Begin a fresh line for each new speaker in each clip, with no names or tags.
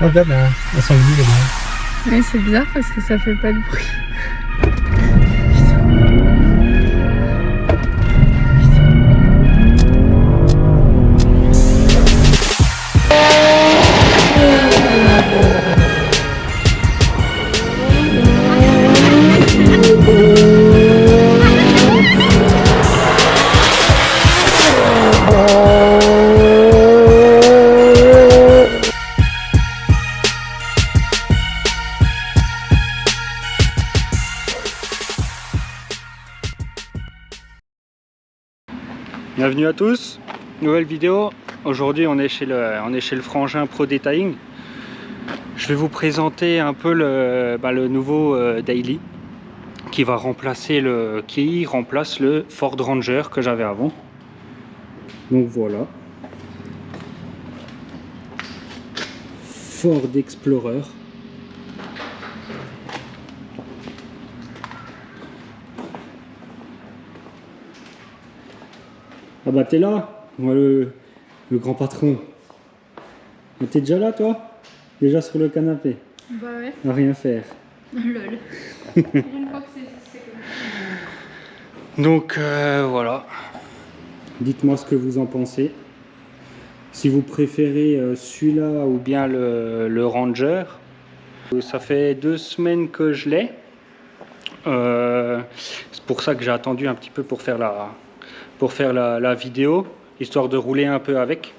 Oh, regarde, un sanglier là-bas.
Ouais, c'est bizarre parce que ça fait pas de bruit.
Bienvenue à tous, nouvelle vidéo. Aujourd'hui on est chez le frangin Pro Detailing. Je vais vous présenter un peu le nouveau Daily qui remplace le Ford Ranger que j'avais avant. Donc voilà, Ford Explorer. Ah bah t'es là, moi le grand patron. T'es déjà là toi? Déjà sur le canapé?
Bah ouais.
À rien faire.
Lol. Une fois que c'est comme...
Donc voilà. Dites-moi ce que vous en pensez. Si vous préférez celui-là ou bien le Ranger. Ça fait 2 semaines que je l'ai. C'est pour ça que j'ai attendu un petit peu pour faire la vidéo, histoire de rouler un peu avec,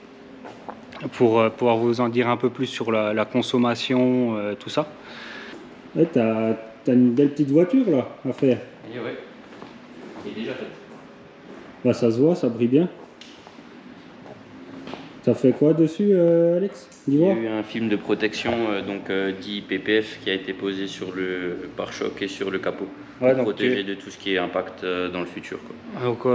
pour pouvoir vous en dire un peu plus sur la consommation, tout ça. Ouais, t'as une belle petite voiture là à faire.
Et ouais, il est déjà fait.
Bah ça se voit, ça brille bien. T'as fait quoi dessus, Alex?
Il y a eu un film de protection, dit PPF, qui a été posé sur le pare-choc et sur le capot, pour protéger de tout ce qui est impact dans le futur, quoi.
Donc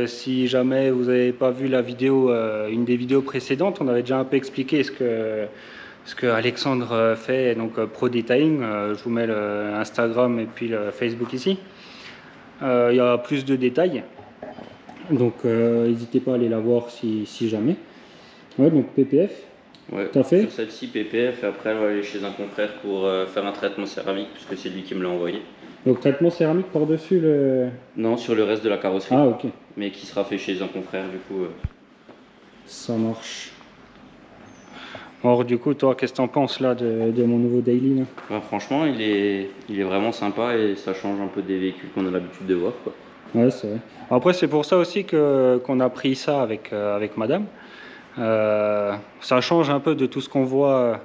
si jamais vous n'avez pas vu la vidéo, une des vidéos précédentes, on avait déjà un peu expliqué ce que Alexandre fait, donc Pro Detailing. Je vous mets le Instagram et puis le Facebook ici. Il y a plus de détails, donc n'hésitez pas à aller la voir si jamais. Ouais, donc PPF.
Ouais,
t'as fait?
sur celle-ci PPF, et après elle va aller chez un confrère pour faire un traitement céramique, puisque c'est lui qui me l'a envoyé.
Donc traitement céramique par-dessus le...
Non, sur le reste de la carrosserie.
Ah ok.
Mais qui sera fait chez un confrère du coup.
Ça marche. Alors du coup, toi, qu'est-ce que t'en penses là de mon nouveau Daily là?
Bah, franchement, il est vraiment sympa et ça change un peu des véhicules qu'on a l'habitude de voir, quoi.
Ouais, c'est vrai. Après, c'est pour ça aussi qu'on a pris ça avec madame. Ça change un peu de tout ce qu'on voit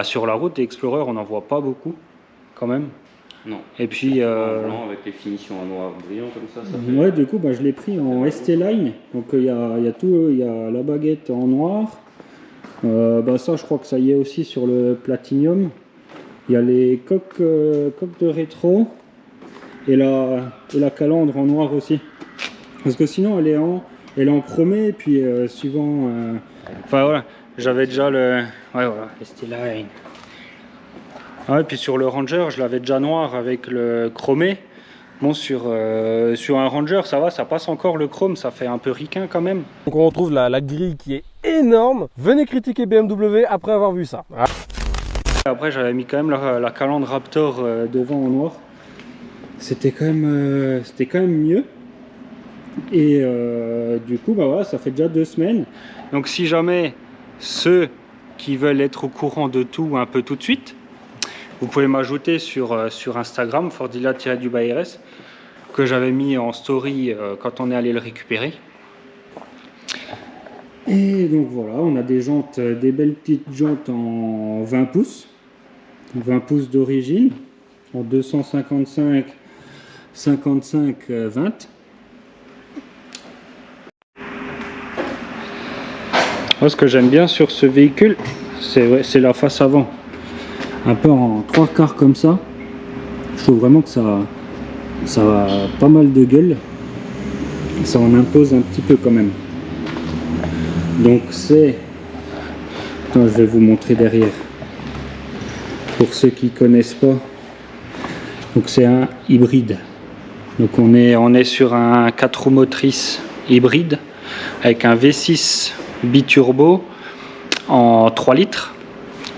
sur la route. Des Explorer, on n'en voit pas beaucoup quand même.
Non.
Et puis
en blanc avec les finitions en noir brillant comme ça fait...
Ouais, du coup je l'ai pris en ST Line. Donc il y a tout, il y a la baguette en noir. Ça je crois que ça y est aussi sur le Platinum. Il y a les coques de rétro et la calandre en noir aussi. Parce que sinon elle est en chromé, et puis suivant... Enfin voilà, j'avais déjà le... Ouais voilà, ST Line. Ouais, puis sur le Ranger, je l'avais déjà noir avec le chromé. Bon, sur un Ranger, ça va, ça passe encore le chrome, ça fait un peu ricain quand même.
Donc on retrouve la grille qui est énorme. Venez critiquer BMW après avoir vu ça.
Après, j'avais mis quand même la calandre Raptor devant en noir. C'était quand même mieux. Et du coup, voilà, ça fait déjà 2 semaines. Donc si jamais ceux qui veulent être au courant de tout un peu tout de suite, vous pouvez m'ajouter sur Instagram, Fordilla-RS, que j'avais mis en story quand on est allé le récupérer. Et donc voilà, on a des jantes, des belles petites jantes en 20 pouces. 20 pouces d'origine, en 255, 55, 20. Moi, ce que j'aime bien sur ce véhicule, c'est la face avant. Un peu en 3/4 comme ça. Je trouve vraiment que ça a pas mal de gueule. Ça en impose un petit peu quand même. Donc c'est... Attends, je vais vous montrer derrière. Pour ceux qui connaissent pas. Donc c'est un hybride. Donc on est sur un 4 roues motrices hybride avec un V6 biturbo en 3 litres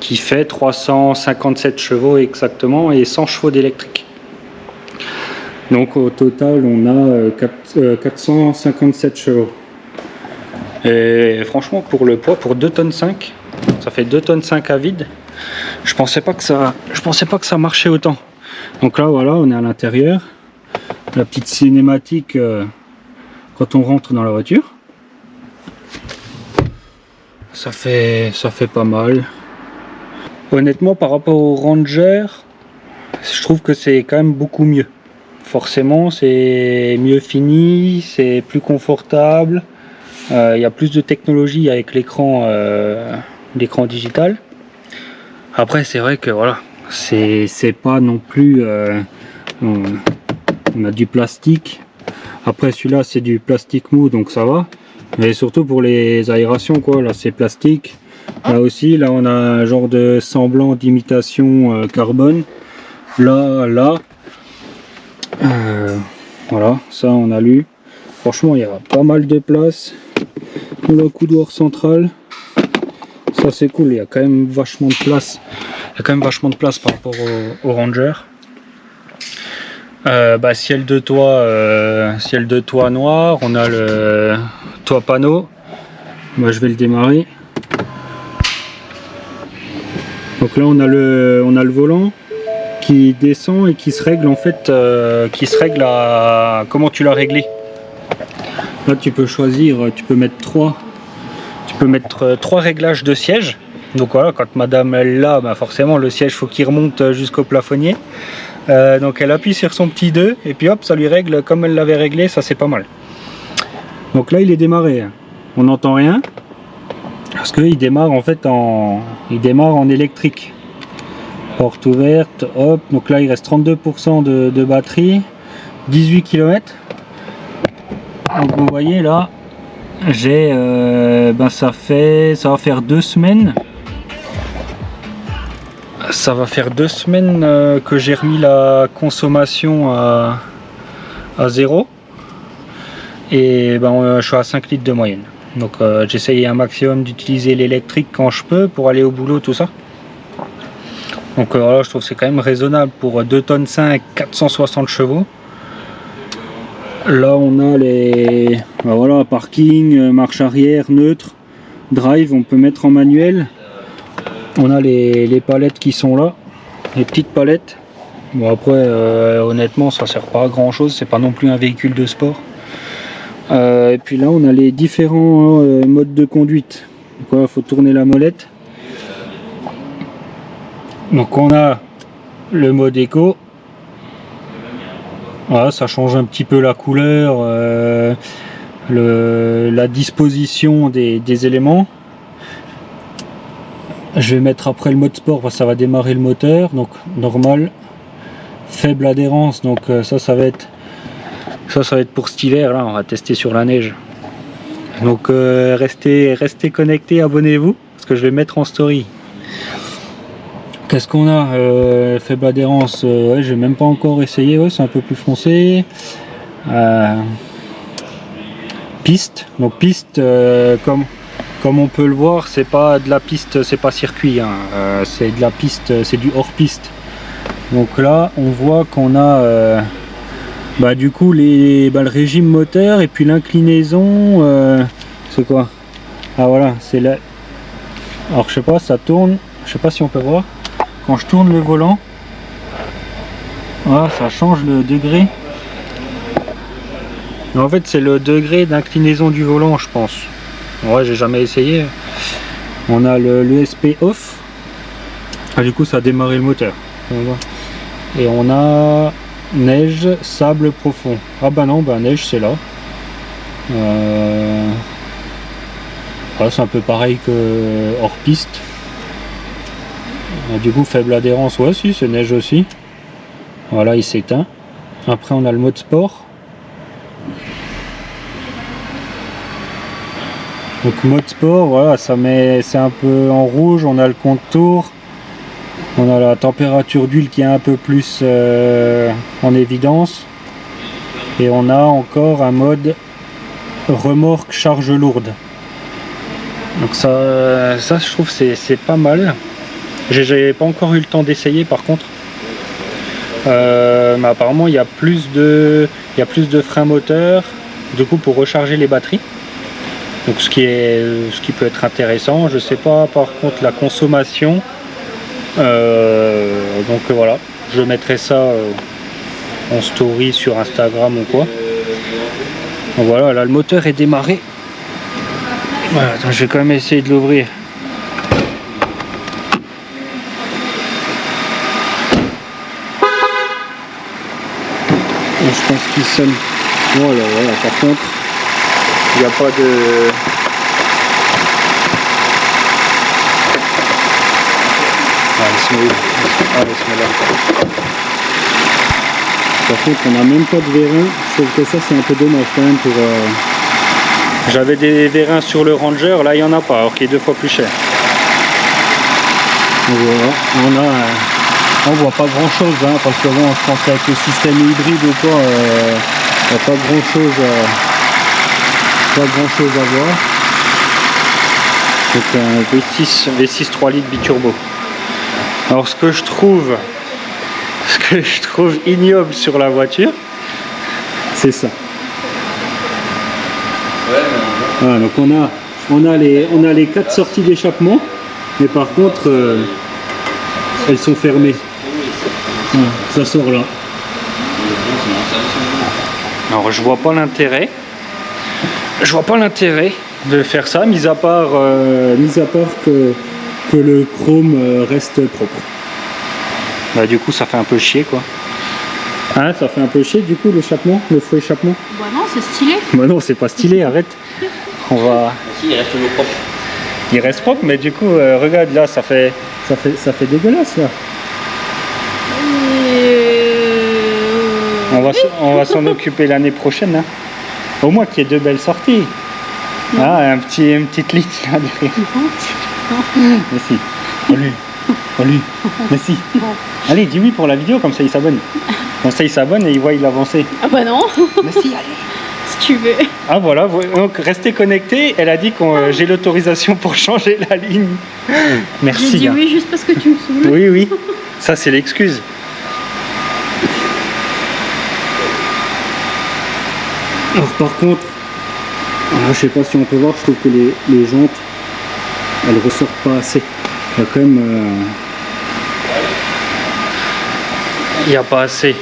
qui fait 357 chevaux exactement et 100 chevaux d'électrique. Donc au total on a 457 chevaux. Et franchement pour le poids, pour 2,5 tonnes, ça fait 2,5 tonnes à vide. Je pensais pas que ça marchait autant. Donc là voilà, on est à l'intérieur. La petite cinématique quand on rentre dans la voiture. Ça fait pas mal. Honnêtement par rapport au Ranger, je trouve que c'est quand même beaucoup mieux. Forcément c'est mieux fini, c'est plus confortable. Il y a plus de technologie avec l'écran digital. Après c'est vrai que voilà, c'est pas non plus on a du plastique. Après celui-là c'est du plastique mou donc ça va. Mais surtout pour les aérations quoi, là c'est plastique. Là aussi, là on a un genre de semblant d'imitation carbone. Là. Voilà, ça on a lu. Franchement il y a pas mal de place. Le coudoir central. Ça c'est cool, il y a quand même vachement de place. Il y a quand même vachement de place par rapport au Ranger. Ciel de toit noir, on a le toit panneau. Moi je vais le démarrer. Donc là on a le volant qui descend et qui se règle en fait, à comment tu l'as réglé. Là tu peux choisir, tu peux mettre trois réglages de siège. Donc voilà, quand madame elle l'a, forcément le siège faut qu'il remonte jusqu'au plafonnier. Donc elle appuie sur son petit 2 et puis hop, ça lui règle comme elle l'avait réglé, ça c'est pas mal. Donc là il est démarré, on n'entend rien parce qu'il démarre en fait en électrique. Porte ouverte, hop, donc là il reste 32% de batterie, 18 km. Donc vous voyez là, j'ai ça va faire 2 semaines. Ça va faire 2 semaines que j'ai remis la consommation à 0 et je suis à 5 litres de moyenne. Donc j'essaye un maximum d'utiliser l'électrique quand je peux pour aller au boulot, tout ça. Donc voilà, je trouve que c'est quand même raisonnable pour 2,5 tonnes, 460 chevaux. Là on a les voilà, parking, marche arrière, neutre, drive, on peut mettre en manuel. On a les palettes qui sont là, les petites palettes. Bon après honnêtement ça sert pas à grand chose, c'est pas non plus un véhicule de sport. Et puis là on a les différents modes de conduite. Donc il faut tourner la molette. Donc on a le mode éco. Voilà, ça change un petit peu la couleur, la disposition des éléments. Je vais mettre après le mode sport parce que ça va démarrer le moteur. Donc normal, faible adhérence. Donc ça va être pour cet hiver. Là, on va tester sur la neige. Donc restez connectés, abonnez-vous parce que je vais mettre en story. Qu'est-ce qu'on a? Faible adhérence, ouais, j'ai même pas encore essayé, ouais, c'est un peu plus foncé. Piste, donc piste, comme on peut le voir, c'est pas de la piste, c'est pas circuit, hein. C'est de la piste, c'est du hors piste. Donc là on voit qu'on a du coup le régime moteur et puis l'inclinaison, c'est quoi? Ah voilà, c'est là. Alors je sais pas, ça tourne, je sais pas si on peut voir. Quand je tourne le volant, voilà, ça change le degré. Mais en fait c'est le degré d'inclinaison du volant, je pense. Ouais, j'ai jamais essayé. On a l'ESP off. Ah, du coup ça a démarré le moteur. Et on a neige, sable profond. Ah bah non, neige c'est là. Voilà, c'est un peu pareil que hors piste. Du coup faible adhérence, ouais si c'est neige aussi. Voilà, il s'éteint. Après on a le mode sport. Donc mode sport, voilà, c'est un peu en rouge, on a le contour. On a la température d'huile qui est un peu plus en évidence. Et on a encore un mode remorque charge lourde. Donc ça je trouve c'est pas mal. J'ai pas encore eu le temps d'essayer par contre. Mais apparemment il y a plus de freins moteurs du coup pour recharger les batteries. Donc ce qui peut être intéressant. Je sais pas par contre la consommation. Donc voilà, je mettrai ça en story sur Instagram ou quoi. Donc voilà, là le moteur est démarré. Voilà, attends, je vais quand même essayer de l'ouvrir. Je pense qu'il sonne. Voilà, voilà, par contre, il n'y a pas de. Ah, il se met là. Par contre, on n'a même pas de vérin. Je trouve que ça, c'est un peu dommage quand même pour. J'avais des vérins sur le Ranger, là, il n'y en a pas, alors qu'il est 2 fois plus cher. Donc voilà, on voit pas grand chose, hein, parce que bon, je pense qu'avec le système hybride ou quoi, il n'y a pas grand chose à voir. C'est un V6 3 litres biturbo. Alors ce que je trouve ignoble sur la voiture, c'est ça. Voilà, donc on a les 4 sorties d'échappement, mais par contre elles sont fermées. Voilà, ça sort là. Alors je vois pas l'intérêt. De faire ça, mis à part que le chrome reste propre. Bah du coup ça fait un peu chier quoi. Hein, ça fait un peu chier du coup l'échappement, le faux échappement.
Bah non, c'est stylé.
Bah non, c'est pas stylé, arrête. On va.
Si, il reste toujours propre.
Il reste propre, mais du coup regarde là, ça fait dégueulasse là. On va s'en occuper l'année prochaine. Hein. Au moins qu'il y ait 2 belles sorties. Ah, une petite ligne là derrière. Mais si. Oh lui. Mais si. Allez, dis oui pour la vidéo, comme ça il s'abonne. Comme ça il s'abonne et il voit avancer.
Ah bah non.
Mais si, allez.
Si tu veux.
Ah voilà, donc restez connectés. Elle a dit que j'ai l'autorisation pour changer la ligne. Merci.
J'ai dit oui juste parce que tu me saoules.
Oui. Ça c'est l'excuse. Alors par contre, je sais pas si on peut voir, je trouve que les jantes, elles ressortent pas assez. Il y a quand même... Il n'y a pas assez. Il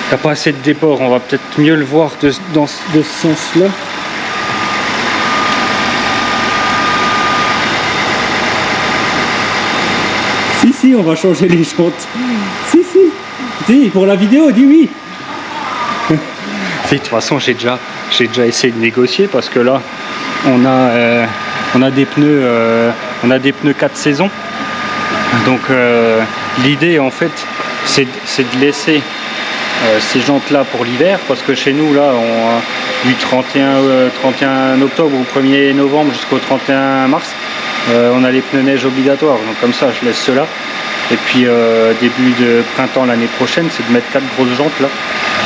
n'y a pas assez de déport. On va peut-être mieux le voir de ce sens-là. Si, on va changer les jantes. Si, pour la vidéo, dis oui. De toute façon, j'ai déjà essayé de négocier parce que là, on a des pneus 4 saisons. Donc l'idée en fait, c'est de laisser ces jantes là pour l'hiver, parce que chez nous là, du 31 octobre au 1er novembre jusqu'au 31 mars, on a les pneus neige obligatoires. Donc comme ça, je laisse ceux-là. Et puis début de printemps l'année prochaine, c'est de mettre 4 grosses jantes là.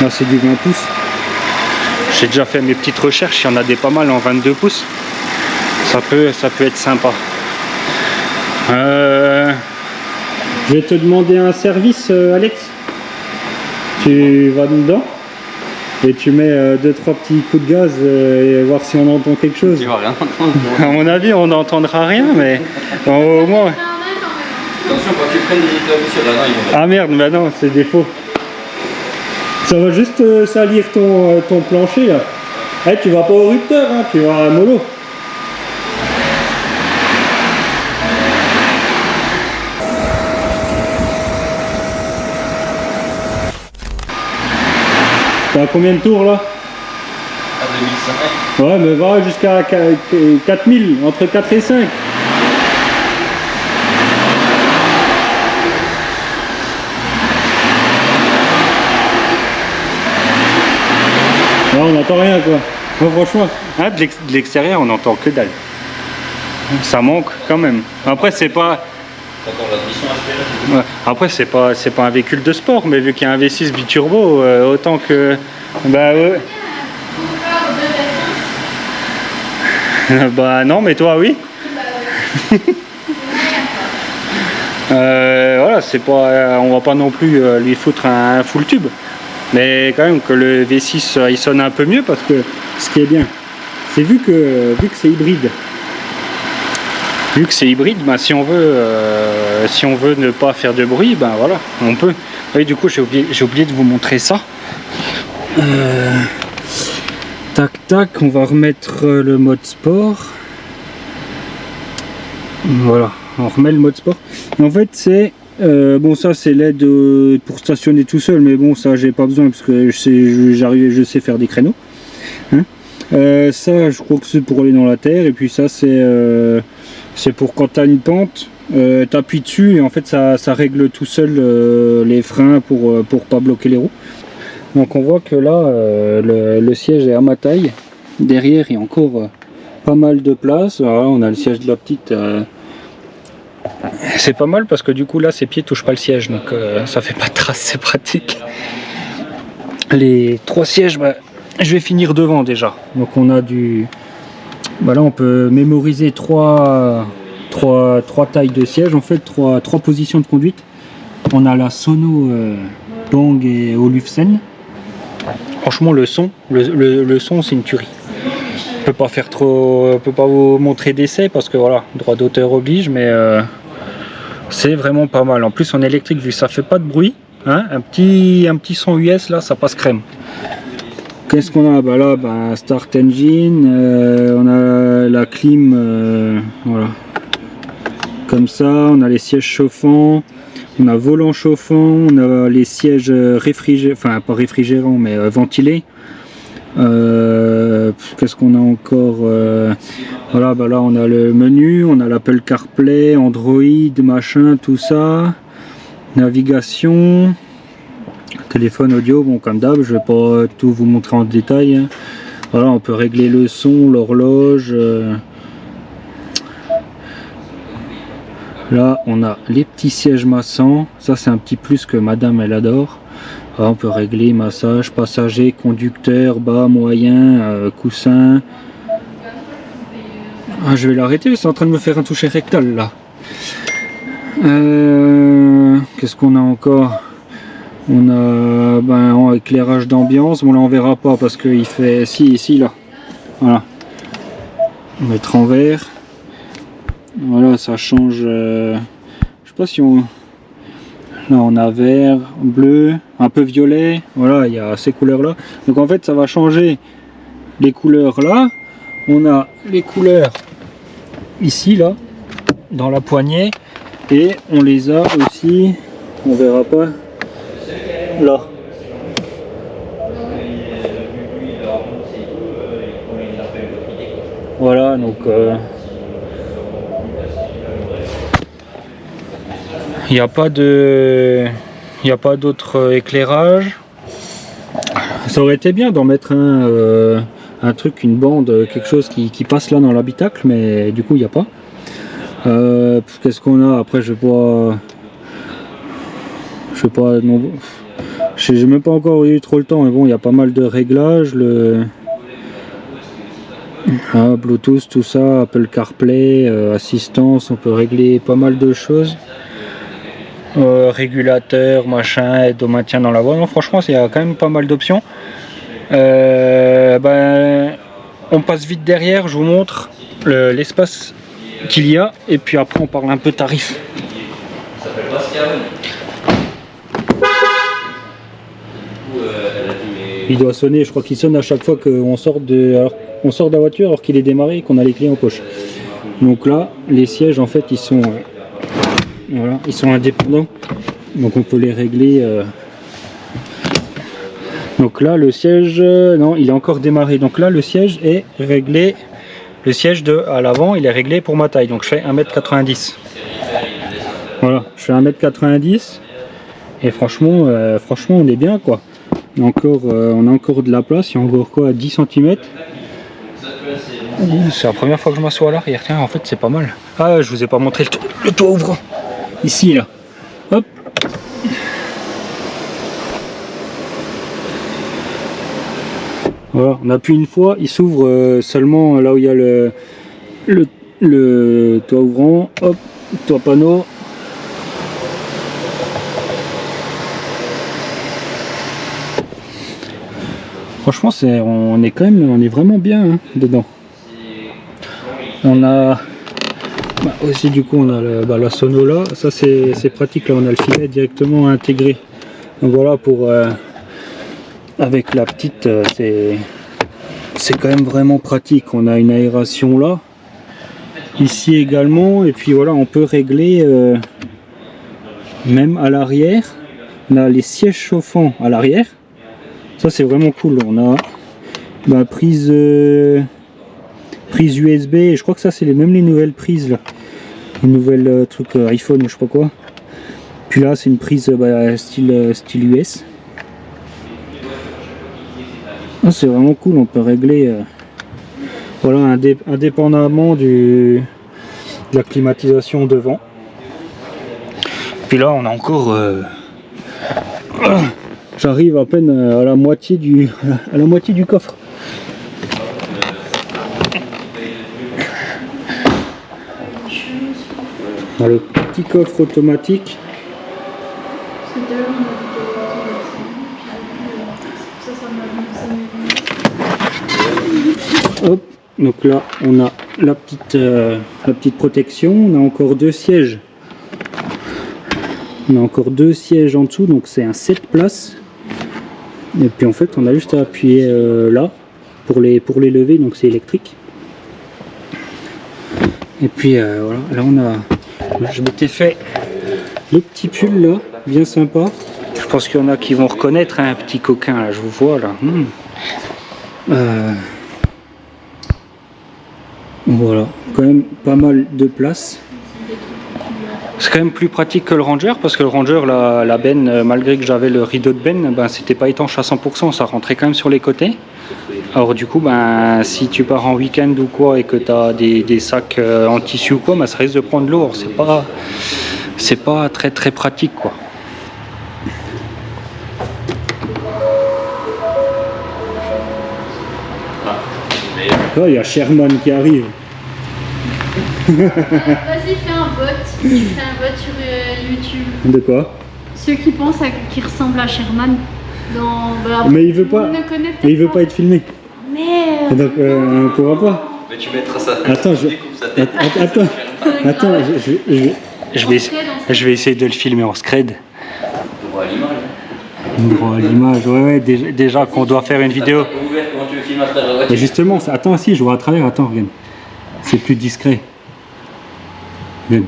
Là, c'est du 20 pouces. J'ai déjà fait mes petites recherches, il y en a des pas mal en 22 pouces. Ça peut être sympa. Je vais te demander un service, Alex. Tu vas dedans et tu mets 2-3 petits coups de gaz et voir si on entend quelque chose.
Tu vas rien entendre.
À mon avis, on n'entendra rien, mais au moins.
Attention, quand tu prennes des interruptions, là, non, ils vont.
Ah merde, bah non, c'est défaut. Ça va juste salir ton plancher là. Eh, tu vas pas au rupteur, hein, tu vas à mollo. T'as combien de tours là?
À 2005.
Ouais, mais va jusqu'à 4000, entre 4 et 5. Là, on n'entend rien quoi. Bon, franchement, hein, de l'extérieur, on n'entend que dalle. Ça manque quand même. Après, c'est pas. Ouais. Après, c'est pas un véhicule de sport, mais vu qu'il y a un V6 biturbo, autant que. Bah ouais. Bah non, mais toi oui. Voilà, c'est pas, on va pas non plus lui foutre un full tube, mais quand même que le V6 il sonne un peu mieux, parce que ce qui est bien, c'est vu que c'est hybride. Vu que c'est hybride, ben, si on veut ne pas faire de bruit, ben voilà, on peut. Oui, du coup j'ai oublié de vous montrer ça. Tac tac, on va remettre le mode sport. Voilà, on remet le mode sport. En fait c'est bon, ça c'est l'aide pour stationner tout seul, mais bon, ça j'ai pas besoin parce que je sais faire des créneaux, hein. Ça je crois que c'est pour aller dans la terre, et puis ça c'est pour quand tu as une pente, tu appuies dessus et en fait ça règle tout seul les freins pour pas bloquer les roues. Donc on voit que là le siège est à ma taille. Derrière il y a encore pas mal de place. Alors là, on a le siège de la petite. C'est pas mal parce que du coup là ses pieds touchent pas le siège, donc ça fait pas de trace, c'est pratique. Les 3 sièges, bah, je vais finir devant déjà. Donc on a du... Voilà, on peut mémoriser 3 tailles de siège, en fait 3 positions de conduite. On a la Sono Bang et Olufsen. Franchement le son c'est une tuerie. Je peux pas faire trop, peux pas vous montrer d'essai parce que voilà, droit d'auteur oblige, mais c'est vraiment pas mal. En plus en électrique, vu que ça fait pas de bruit, hein, un petit son US là, ça passe crème. Qu'est-ce qu'on a? Bah là, bah, Start Engine, on a la clim, voilà, comme ça, on a les sièges chauffants, on a volant chauffant, on a les sièges réfrigérés, enfin pas réfrigérants mais ventilés. Qu'est-ce qu'on a encore? Voilà, bah là on a le menu, on a l'Apple CarPlay, Android, machin, tout ça, navigation, téléphone audio, bon comme d'hab, je vais pas tout vous montrer en détail, hein. Voilà, on peut régler le son, l'horloge. Là on a les petits sièges massants, ça c'est un petit plus que madame elle adore. Là, on peut régler massage, passager, conducteur, bas, moyen, coussin. Ah, je vais l'arrêter, c'est en train de me faire un toucher rectal là. Qu'est-ce qu'on a encore? On a ben, éclairage d'ambiance, bon là on verra pas parce qu'il fait... Si, ici là, voilà. On va mettre en vert. Voilà, ça change, je sais pas si on... Là on a vert, bleu, un peu violet, voilà, il y a ces couleurs là. Donc en fait ça va changer les couleurs là. On a les couleurs ici là, dans la poignée, et on les a aussi, on verra pas, là. Voilà, donc il n'y a pas d'autre éclairage. Ça aurait été bien d'en mettre un truc, une bande, quelque chose qui passe là dans l'habitacle, mais du coup il n'y a pas. Qu'est-ce qu'on a après? Je sais pas, non, j'ai même pas encore eu trop le temps, mais bon, il y a pas mal de réglages, Bluetooth, tout ça, Apple CarPlay, assistance, on peut régler pas mal de choses. Régulateur, machin, aide au maintien dans la voie. Non, franchement, il y a quand même pas mal d'options. Ben, on passe vite derrière, je vous montre l'espace qu'il y a, et puis après on parle un peu tarif. Il doit sonner, je crois qu'il sonne à chaque fois qu'on sort de la voiture alors qu'il est démarré et qu'on a les clés en poche. Donc là, les sièges en fait ils sont voilà, ils sont indépendants, donc on peut les régler. Donc là le siège, non, il est encore démarré, donc là le siège est réglé, le siège à l'avant il est réglé pour ma taille, donc je fais 1m90 m. Voilà, je fais 1m90 m et franchement on est bien quoi. On a encore de la place, il y a encore quoi, 10 cm. C'est la première fois que je m'assois à l'arrière, tiens, en fait c'est pas mal. Ah, je vous ai pas montré le toit ouvrant. Ici là, hop. Voilà, on appuie une fois, il s'ouvre seulement là où il y a le toit ouvrant, hop, toit panneau. Franchement, on est vraiment bien hein, dedans. On a aussi du coup on a la sono là. Ça c'est pratique là, on a le filet directement intégré. Donc voilà pour avec la petite, c'est quand même vraiment pratique. On a une aération là, ici également, et puis voilà, on peut régler même à l'arrière. On a les sièges chauffants à l'arrière. Ça c'est vraiment cool. On a prise USB. Et je crois que ça c'est même les nouvelles prises là, les nouvelles trucs iPhone ou je sais pas quoi. Puis là c'est une prise style US. Ah, c'est vraiment cool. On peut régler voilà indépendamment de la climatisation devant. Puis là on a encore j'arrive à peine à la moitié du coffre. Dans le petit coffre automatique. Hop, donc là on a la petite protection. On a encore deux sièges. On a encore deux sièges en dessous, donc c'est un 7 places. Et puis en fait on a juste à appuyer là pour les lever, donc c'est électrique. Et puis voilà, là on a, je m'étais fait le petit pull là, bien sympa. Je pense qu'il y en a qui vont reconnaître hein, un petit coquin là, je vous vois là. Voilà, quand même pas mal de place. C'est quand même plus pratique que le Ranger, parce que le Ranger, la benne, malgré que j'avais le rideau de benne, ben, c'était pas étanche à 100%, ça rentrait quand même sur les côtés. Alors du coup, ben, si tu pars en week-end ou quoi et que tu as des sacs en tissu ou quoi, ben, ça risque de prendre l'eau. C'est pas très très pratique quoi. Oh, il y a Sherman qui arrive.
Vas-y, fais un vote. Tu fais un vote sur YouTube.
De quoi?
Ceux qui pensent qu'il ressemble à Sherman.
Mais il veut pas. Mais il veut pas être filmé.
Merde.
Donc on pourra pas.
Mais tu mettras ça.
Attends, je vais essayer de le filmer en scred.
Droit à l'image.
Droit à l'image, ouais, déjà qu'on doit faire une vidéo.
Comment tu veux filmer à travers la voiture?
Et justement, attends, si, je vois à travers, attends, regarde. C'est plus discret. Regarde.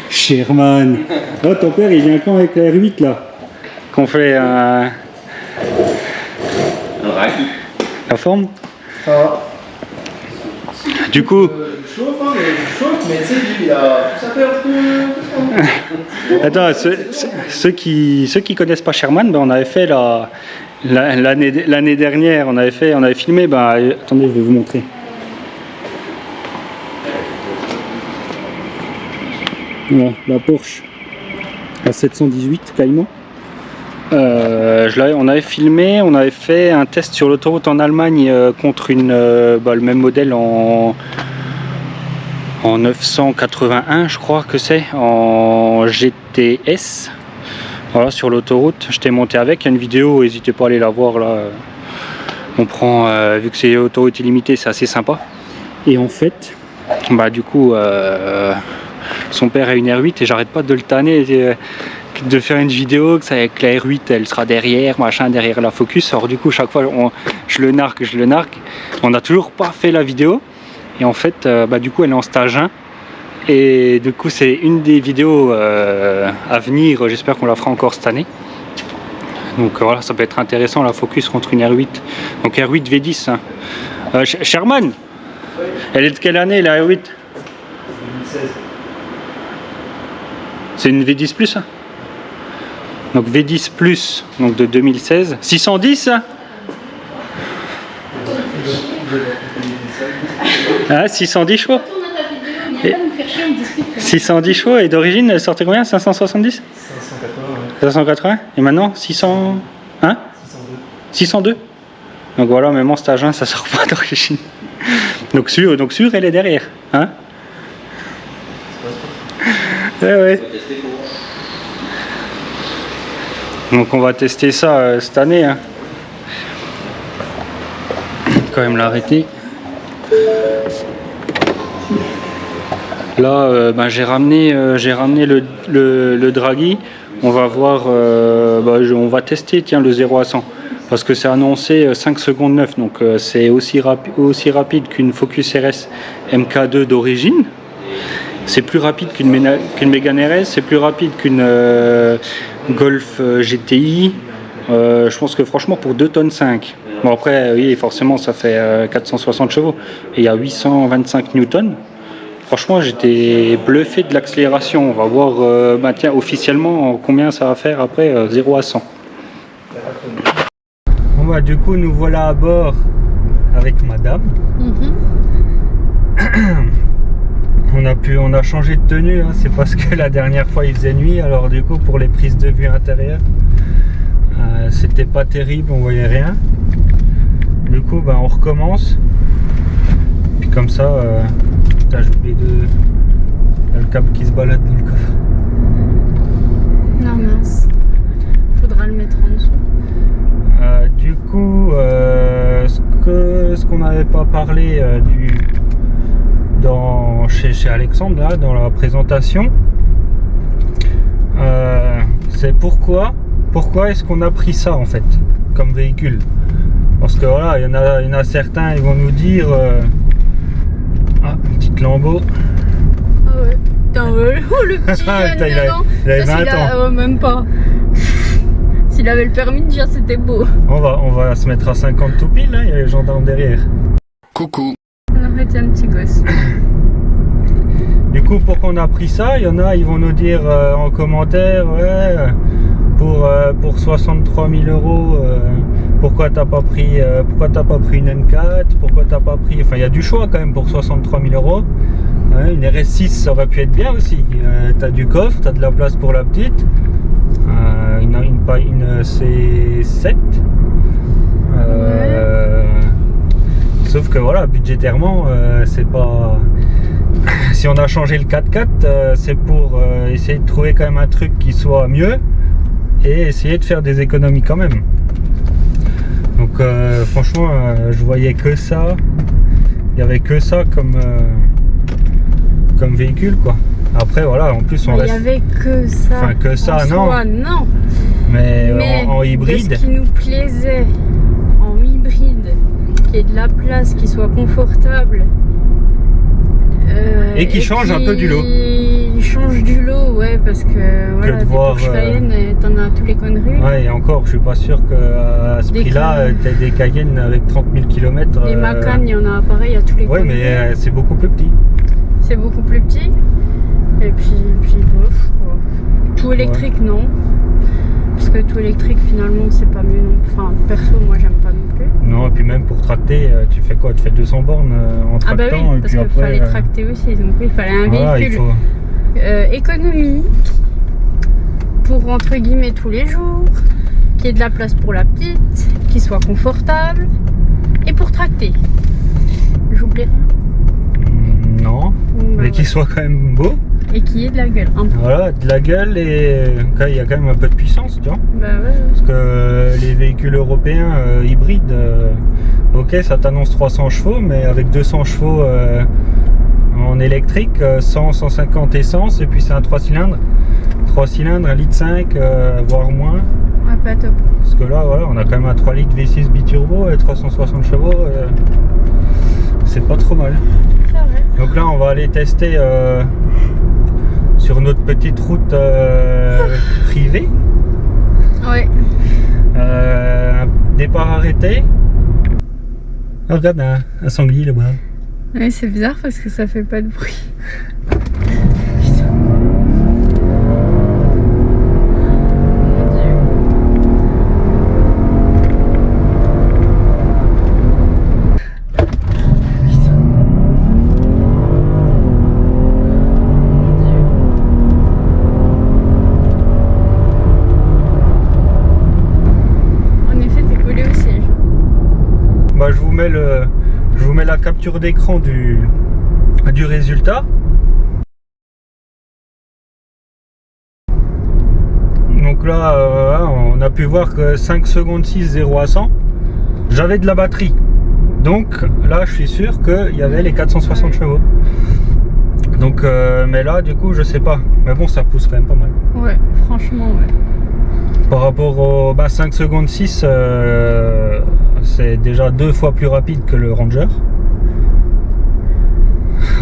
Sherman. Oh, ton père il vient quand avec la R8 là? Qu'on fait la forme? Du coup. Attends, ceux qui connaissent pas Sherman, ben on avait fait l'année dernière, on avait filmé, ben, attendez, je vais vous montrer. Voilà, la Porsche à 718 Cayman. On avait filmé, on avait fait un test sur l'autoroute en Allemagne contre le même modèle en 981, je crois que c'est, en GTS. Voilà, sur l'autoroute, je t'ai monté avec, il y a une vidéo, n'hésitez pas à aller la voir là. On prend, vu que c'est autoroute illimitée, c'est assez sympa. Et en fait, bah du coup, son père a une R8 et j'arrête pas de le tanner, de faire une vidéo que avec la R8 elle sera derrière, machin, derrière la Focus. Alors du coup, chaque fois je le nargue. On n'a toujours pas fait la vidéo. Et en fait, du coup, elle est en stage 1. Et du coup, c'est une des vidéos à venir. J'espère qu'on la fera encore cette année. Donc voilà, ça peut être intéressant, la Focus contre une R8. Donc R8 V10. Hein. Sherman, elle est de quelle année la R8?
2016.
C'est une V10 Plus hein. Donc V10 Plus, donc de 2016. 610 hein. Ah, 610 chevaux. 610 chevaux et d'origine elle sortait combien? 570? 580 ouais. 580 et maintenant 600 hein? 602. 602. Donc voilà, même en stage 1, ça sort pas d'origine. Donc sûr, elle est derrière. Hein? Ouais. Donc on va tester ça cette année. Hein. Quand même l'arrêter. Là, j'ai ramené le Draghi. On va voir, on va tester le 0 à 100. Parce que c'est annoncé 5 secondes 9. Donc c'est aussi rapide qu'une Focus RS MK2 d'origine. C'est plus rapide qu'une Mégane RS. C'est plus rapide qu'une Golf GTI. Je pense que franchement pour 2 tonnes 5. Bon après, oui, forcément ça fait 460 chevaux. Et il y a 825 newtons. Franchement, j'étais bluffé de l'accélération. On va voir officiellement combien ça va faire après 0 à 100. Bon, du coup, nous voilà à bord avec madame. On a changé de tenue. Hein. C'est parce que la dernière fois il faisait nuit. Alors du coup, pour les prises de vue intérieures, c'était pas terrible. On voyait rien. Du coup, on recommence. Puis comme ça... j'ajoute les deux. Il y a le câble qui se balade dans le coffre.
Non mince. Faudra le mettre en dessous.
Du coup, ce qu'on n'avait pas parlé chez Alexandre là, dans la présentation, c'est pourquoi est-ce qu'on a pris ça en fait comme véhicule. Parce que voilà, il y en a certains, ils vont nous dire. Une petite Lambo.
Ah ouais. Putain, le petit jeune
il avait 20 ans.
Même pas. S'il avait le permis, déjà c'était beau.
On va se mettre à 50 tout pile, hein, il y a les gendarmes derrière.
Coucou.
On aurait été un petit gosse.
Du coup, pourquoi on a pris ça, il y en a, ils vont nous dire en commentaire, ouais, pour 63 000 euros, pourquoi t'as pas pris une N4, pourquoi t'as pas pris, enfin il y a du choix quand même pour 63 000 euros. Une RS6 ça aurait pu être bien aussi. T'as du coffre, t'as de la place pour la petite, une C7. Sauf que voilà, budgétairement, c'est pas. Si on a changé le 4x4, c'est pour essayer de trouver quand même un truc qui soit mieux et essayer de faire des économies quand même. Donc franchement, je voyais que ça. Il y avait que ça comme véhicule quoi. Après voilà, en plus on reste.
Il y avait que ça.
Enfin que ça, non.
Soi, non.
Mais en hybride.
Ce qui nous plaisait en hybride, qu'il y ait de la place, qu'il soit confortable.
Et qui change un peu du lot.
Il change du lot, ouais, parce que voilà, des Porsche Cayenne, t'en as tous les coins de rue.
Ouais, et encore, je suis pas sûr qu'à ce prix-là, t'as des Cayenne avec 30 000 km.
Des Macan, il y en a pareil à tous les coins de rue.
Ouais, mais c'est beaucoup plus petit.
C'est beaucoup plus petit. Et puis bof, quoi. Tout électrique, non. Parce que tout électrique, finalement, c'est pas mieux non plus. Enfin, perso, moi, j'aime pas non plus.
Non, et puis même pour tracter, tu fais quoi? Tu fais 200 bornes en tractant.
Ah bah oui, parce qu'il fallait tracter aussi, donc oui, il fallait un véhicule économie pour entre guillemets tous les jours, qui ait de la place pour la petite, qui soit confortable et pour tracter. J'oublie rien?
Non, mais qui soit quand même beau.
Et qui ait de la gueule, un peu.
Voilà, de la gueule et il y a quand même un peu de puissance, tu vois.
Bah ouais.
Parce que les véhicules européens hybrides, ok, ça t'annonce 300 chevaux, mais avec 200 chevaux en électrique, 100, 150 essence, et puis c'est un 3 cylindres. 3 cylindres, 1,5 litre, voire moins.
Ouais, pas top.
Parce que là, voilà, on a quand même un 3 litres V6 biturbo et 360 chevaux. C'est pas trop mal.
C'est vrai.
Donc là, on va aller tester sur notre petite route privée.
Ouais.
Départ arrêté. Oh, regarde un sanglier là-bas.
Ouais, c'est bizarre parce que ça fait pas de bruit.
bah, je vous mets la capture d'écran du résultat. Donc là, on a pu voir que 5 secondes 6, 0 à 100. J'avais de la batterie. Donc là, je suis sûr qu'il y avait les 460 chevaux. Donc, mais là, du coup, je sais pas. Mais bon, ça pousse quand même pas mal.
Ouais, franchement, ouais.
Par rapport au 5 secondes 6, c'est déjà 2 fois plus rapide que le Ranger.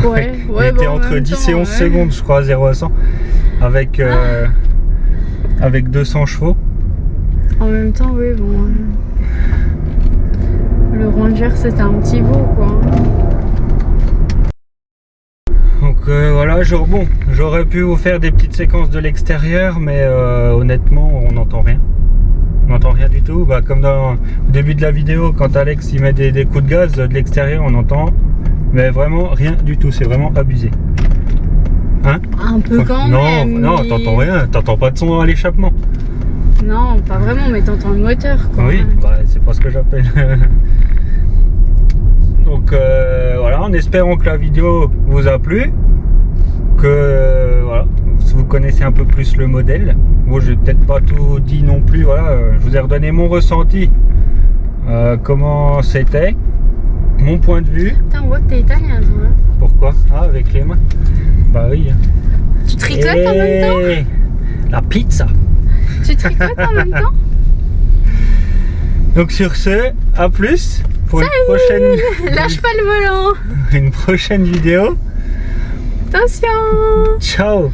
Ouais,
il était entre 10 et 11 secondes, je crois, 0 à 100. Avec 200 chevaux.
En même temps, oui, bon. Le Ranger, c'était un petit veau, quoi.
Donc voilà, bon, j'aurais pu vous faire des petites séquences de l'extérieur, mais honnêtement, on n'entend rien. On n'entend rien du tout. Bah, comme au début de la vidéo, quand Alex il met des coups de gaz, de l'extérieur, on entend. Mais vraiment rien du tout, c'est vraiment abusé. Hein?
Un peu quand même.
Non, mais... t'entends rien, t'entends pas de son à l'échappement.
Non, pas vraiment, mais t'entends le moteur, quoi.
Oui, bah, c'est pas ce que j'appelle. Donc voilà, en espérant que la vidéo vous a plu, que voilà, vous connaissez un peu plus le modèle. Bon, j'ai peut-être pas tout dit non plus, voilà, je vous ai redonné mon ressenti, comment c'était, mon point de vue.
Putain, on voit que t'es italien, toi.
Pourquoi? Ah, avec les mains. Bah oui.
Tu tricotes en même temps?
La pizza.
Tu tricotes en même temps?
Donc sur ce, à plus pour une prochaine.
Lâche pas le volant.
Une prochaine vidéo.
Attention.
Ciao.